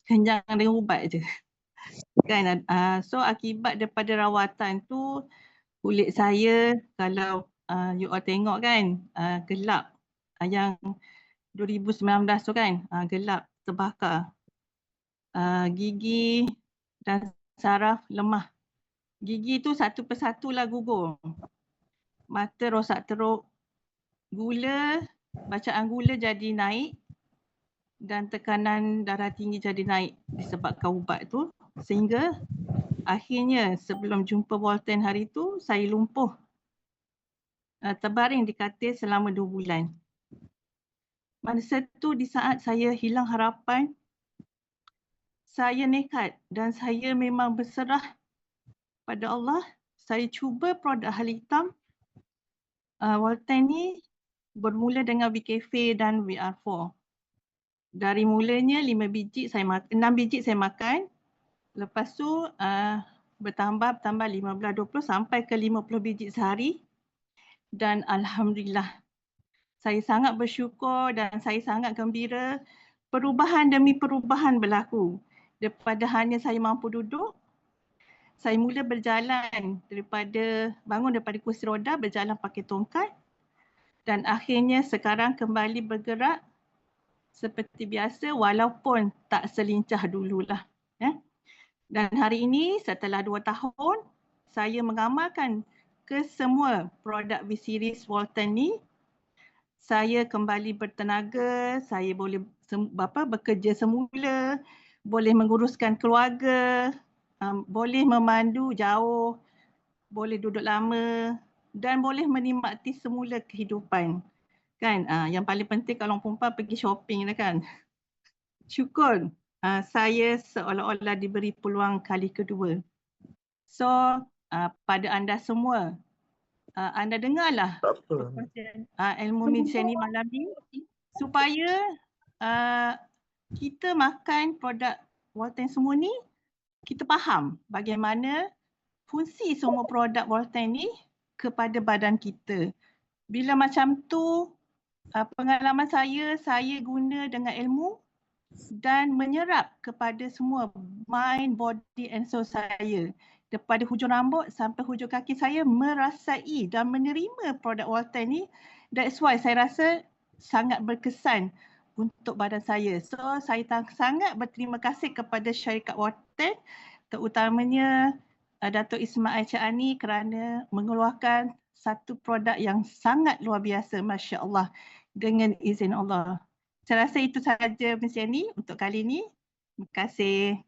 kenyang dengan ubat je. Kan? So akibat daripada rawatan tu, kulit saya kalau you all tengok kan, gelap. Yang 2019 tu kan, gelap, terbakar. Gigi dan saraf lemah. Gigi tu satu persatu lah gugur. Mata rosak teruk. Gula, bacaan gula jadi naik. Dan tekanan darah tinggi jadi naik disebabkan ubat tu. Sehingga akhirnya sebelum jumpa Volten hari tu, saya lumpuh. Terbaring di katil selama 2 bulan. Masa tu di saat saya hilang harapan, saya nekat dan saya memang berserah pada Allah. Saya cuba produk hal hitam. Volten ni bermula dengan VKF dan VR4. Dari mulanya 6 biji saya makan. Lepas tu bertambah 15, 20 sampai ke 50 biji sehari. Dan alhamdulillah, saya sangat bersyukur dan saya sangat gembira. Perubahan demi perubahan berlaku. Daripada hanya saya mampu duduk, saya mula berjalan bangun daripada kursi roda, berjalan pakai tongkat. Dan akhirnya sekarang kembali bergerak seperti biasa walaupun tak selincah dululah. Dan hari ini setelah 2 tahun, saya mengamalkan ke semua produk V-Series Volten ni. Saya kembali bertenaga, saya boleh bekerja semula, boleh menguruskan keluarga, boleh memandu jauh, boleh duduk lama dan boleh menikmati semula kehidupan. Kan? Yang paling penting kalau perempuan pergi shopping lah kan. Syukur saya seolah-olah diberi peluang kali kedua. So pada anda semua, anda dengarlah ilmu medicine ni malam ni supaya kita makan produk Volten semua ni, kita faham bagaimana fungsi semua produk Volten ni kepada badan kita. Bila macam tu, pengalaman saya guna dengan ilmu dan menyerap kepada semua mind, body and soul saya. Daripada hujung rambut sampai hujung kaki saya merasai dan menerima produk Volten ni. That's why saya rasa sangat berkesan untuk badan saya. So saya sangat berterima kasih kepada syarikat Volten, terutamanya Datuk Ismail Cik Ani kerana mengeluarkan satu produk yang sangat luar biasa, Masya Allah, dengan izin Allah. Saya rasa itu sahaja Ms. Yani untuk kali ini. Terima kasih.